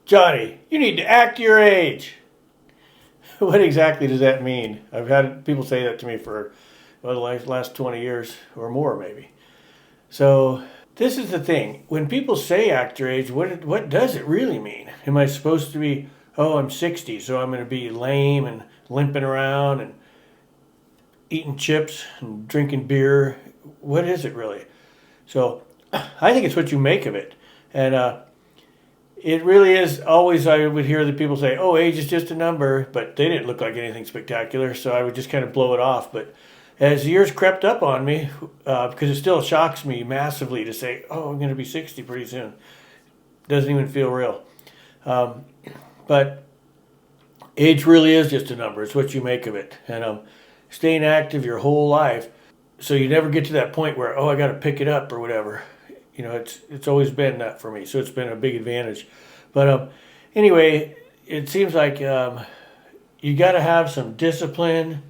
Johnny, you need to act your age. What exactly does that mean? I've had people say that to me for the last 20 years or more, maybe. So this is the thing. When people say act your age, what does it really mean? Am I supposed to be, oh, I'm 60, so I'm going to be lame and limping around and eating chips and drinking beer? What is it really? So I think it's what you make of it. And it really is always, I would hear the people say, oh, age is just a number, but they didn't look like anything spectacular, so I would just kind of blow it off. But as years crept up on me, because it still shocks me massively to say, oh, I'm going to be 60 pretty soon. Doesn't even feel real. But age really is just a number. It's what you make of it. And staying active your whole life, so you never get to that point where, oh, I got to pick it up or whatever. It's always been that for me, so it's been a big advantage. But anyway, it seems like you got to have some discipline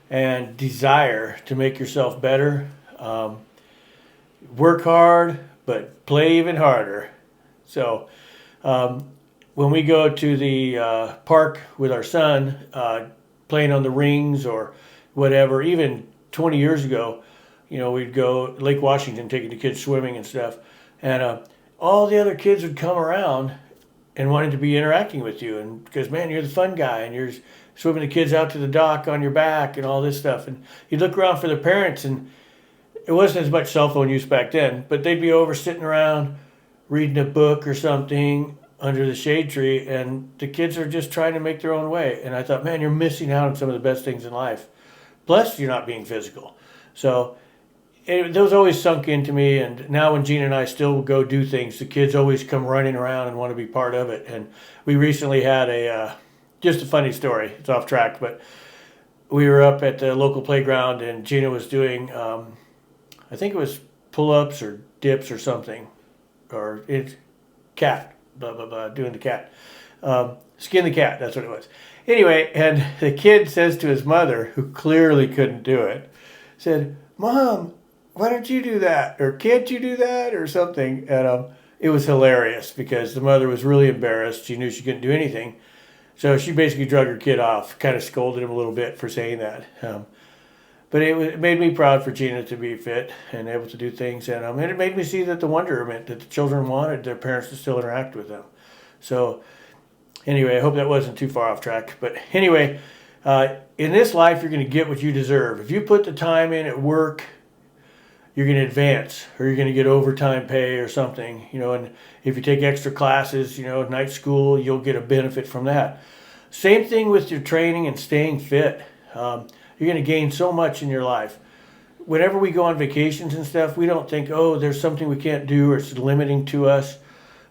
and desire to make yourself better. Work hard, but play even harder. So when we go to the park with our son, playing on the rings or whatever, even 20 years ago, we'd go Lake Washington, taking the kids swimming and stuff, and all the other kids would come around and wanted to be interacting with you, and because, man, you're the fun guy, and you're swimming the kids out to the dock on your back and all this stuff, and you'd look around for the parents, and it wasn't as much cell phone use back then, but they'd be over sitting around reading a book or something under the shade tree, and the kids are just trying to make their own way. And I thought, man, you're missing out on some of the best things in life. Plus, you're not being physical. So those always sunk into me, and now when Gina and I still go do things, the kids always come running around and want to be part of it. And we recently had just a funny story. It's off track, but we were up at the local playground, and Gina was doing, I think it was pull-ups or dips or something, or it's cat, blah, blah, blah, doing the cat. Skin the cat, that's what it was. Anyway, and the kid says to his mother, who clearly couldn't do it, said, Mom, why don't you do that? Or can't you do that? Or something. And it was hilarious because the mother was really embarrassed. She knew she couldn't do anything. So she basically drug her kid off, kind of scolded him a little bit for saying that. But it made me proud for Gina to be fit and able to do things. And it made me see that the wonderment that the children wanted their parents to still interact with them. So anyway, I hope that wasn't too far off track. But anyway, in this life, you're going to get what you deserve. If you put the time in at work, you're going to advance, or you're going to get overtime pay or something, and if you take extra classes, night school, you'll get a benefit from that. Same thing with your training and staying fit. You're going to gain so much in your life. Whenever we go on vacations and stuff, we don't think, oh, there's something we can't do or it's limiting to us.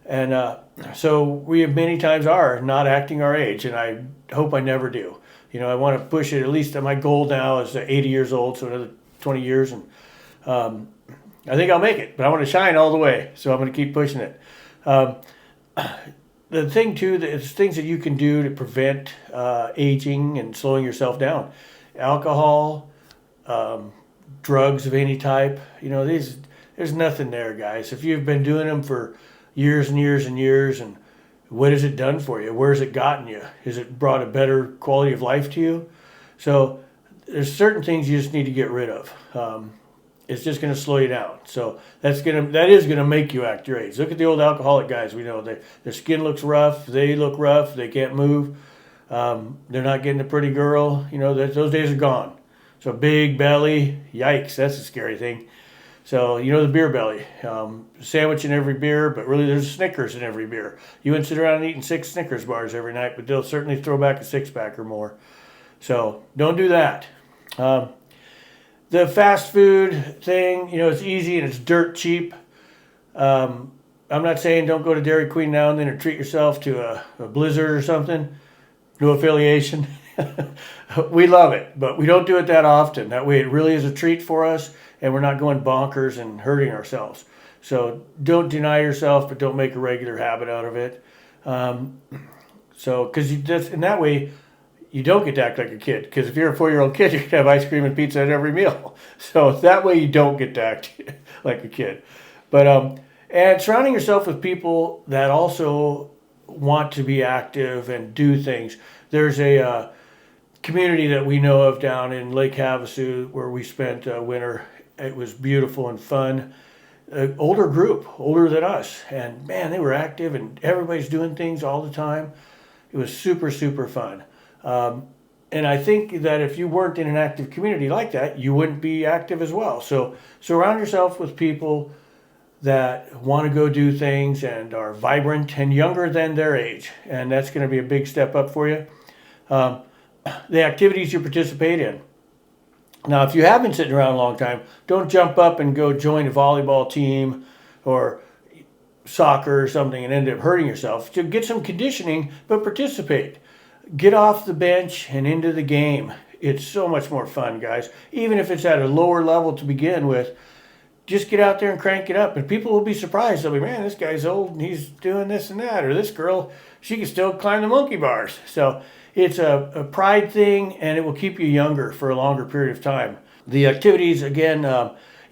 And so we many times are not acting our age, and I hope I never do. I want to push it. At least my goal now is 80 years old, so another 20 years, and I think I'll make it. But I want to shine all the way, so I'm going to keep pushing it. The thing too, is things that you can do to prevent aging and slowing yourself down. Alcohol, drugs of any type. There's nothing there, guys. If you've been doing them for years and years and years, and what has it done for you? Where has it gotten you? Has it brought a better quality of life to you? So there's certain things you just need to get rid of. It's just going to slow you down. So that is going to make you act your age. Look at the old alcoholic guys. We know their skin looks rough. They look rough. They can't move. They're not getting a pretty girl. Those days are gone. So big belly, yikes, that's a scary thing. So, the beer belly, sandwich in every beer, but really there's Snickers in every beer. You wouldn't sit around eating 6 Snickers bars every night, but they'll certainly throw back a 6-pack or more. So don't do that. The fast food thing, it's easy and it's dirt cheap. I'm not saying don't go to Dairy Queen now and then or treat yourself to a Blizzard or something. No affiliation. We love it, but we don't do it that often. That way it really is a treat for us, and we're not going bonkers and hurting ourselves. So don't deny yourself, but don't make a regular habit out of it. Because in that way, you don't get to act like a kid. Because if you're a 4-year-old kid, you're going to have ice cream and pizza at every meal. So that way you don't get to act like a kid. But and surrounding yourself with people that also want to be active and do things. There's a community that we know of down in Lake Havasu where we spent winter. It was beautiful and fun. Older group, older than us, and man, they were active and everybody's doing things all the time. It was super, super fun. And I think that if you weren't in an active community like that, you wouldn't be active as well. So surround yourself with people that want to go do things and are vibrant and younger than their age. And that's going to be a big step up for you. The activities you participate in. Now, if you have been sitting around a long time, don't jump up and go join a volleyball team or soccer or something and end up hurting yourself. So get some conditioning, but participate. Get off the bench and into the game. It's so much more fun, guys. Even if it's at a lower level to begin with, just get out there and crank it up. And people will be surprised. They'll be, man, this guy's old and he's doing this and that. Or this girl, she can still climb the monkey bars. So it's a pride thing, and it will keep you younger for a longer period of time. The activities, again,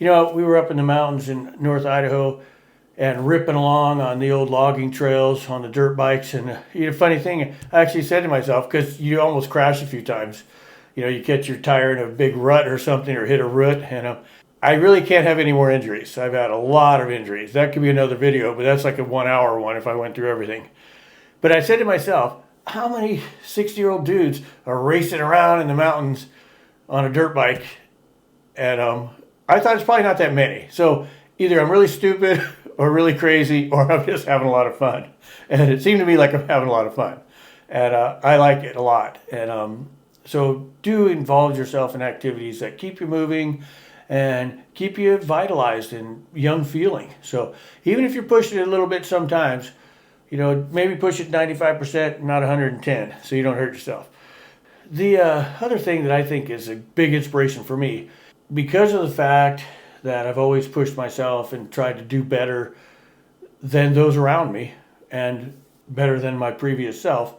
we were up in the mountains in North Idaho and ripping along on the old logging trails on the dirt bikes. And funny thing, I actually said to myself, because you almost crash a few times, you catch your tire in a big rut or something or hit a root. And I really can't have any more injuries. I've had a lot of injuries. That could be another video, but that's like a 1 hour one if I went through everything. But I said to myself, how many 60-year-old dudes are racing around in the mountains on a dirt bike? And I thought it's probably not that many. So either I'm really stupid or really crazy, or I'm just having a lot of fun. And it seemed to me like I'm having a lot of fun. And I like it a lot. And so do involve yourself in activities that keep you moving and keep you vitalized and young feeling. So even if you're pushing it a little bit sometimes, maybe push it 95%, not 110, so you don't hurt yourself. The other thing that I think is a big inspiration for me, because of the fact that I've always pushed myself and tried to do better than those around me and better than my previous self,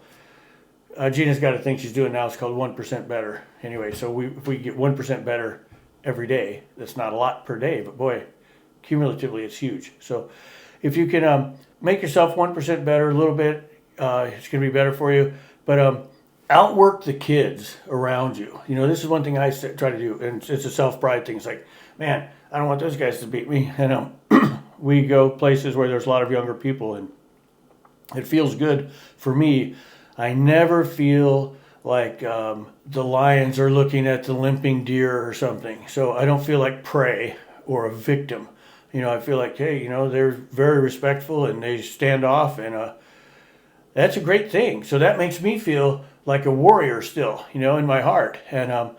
Gina's got a thing she's doing now. It's called 1% better. Anyway, so if we get 1% better every day, that's not a lot per day, but boy, cumulatively it's huge. So if you can make yourself 1% better a little bit, it's going to be better for you. But outwork the kids around you. This is one thing I try to do, and it's a self-pride thing. It's like, man, I don't want those guys to beat me. And we go places where there's a lot of younger people, and it feels good for me. I never feel like the lions are looking at the limping deer or something. So I don't feel like prey or a victim. I feel like, hey, they're very respectful and they stand off, and that's a great thing. So that makes me feel like a warrior still, in my heart. And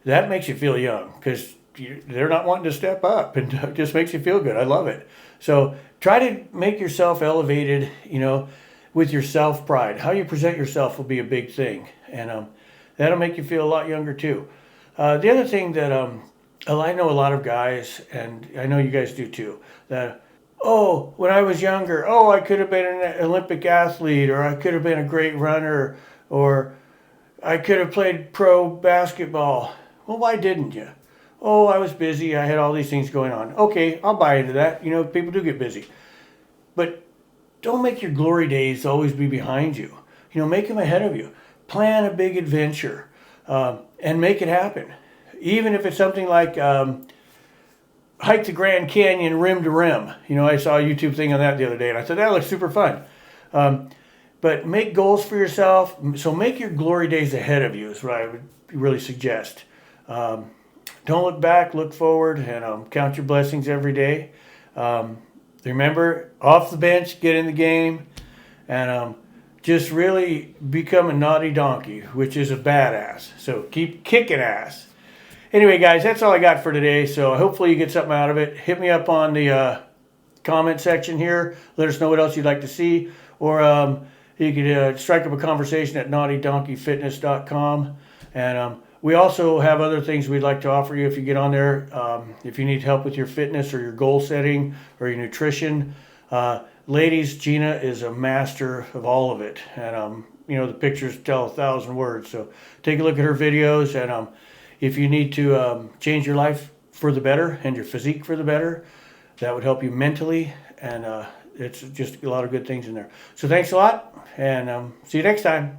that makes you feel young because they're not wanting to step up, and it just makes you feel good. I love it. So try to make yourself elevated, with your self-pride. How you present yourself will be a big thing. And that'll make you feel a lot younger too. The other thing that I know a lot of guys, and I know you guys do too, that, when I was younger, I could have been an Olympic athlete, or I could have been a great runner, or I could have played pro basketball. Well, why didn't you? I was busy. I had all these things going on. Okay, I'll buy into that. People do get busy. But don't make your glory days always be behind you. Make them ahead of you. Plan a big adventure and make it happen. Even if it's something like hike the Grand Canyon rim to rim. I saw a YouTube thing on that the other day, and I thought that looks super fun. But make goals for yourself. So make your glory days ahead of you is what I would really suggest. Don't look back, look forward, and count your blessings every day. Remember, off the bench, get in the game, and just really become a naughty donkey, which is a badass. So keep kicking ass. Anyway, guys, that's all I got for today. So hopefully you get something out of it. Hit me up on the comment section here. Let us know what else you'd like to see. Or you could strike up a conversation at naughtydonkeyfitness.com. And we also have other things we'd like to offer you if you get on there. If you need help with your fitness or your goal setting or your nutrition. Ladies, Gina is a master of all of it. And, the pictures tell 1,000 words. So take a look at her videos. And if you need to change your life for the better and your physique for the better, that would help you mentally and it's just a lot of good things in there. So thanks a lot, and see you next time.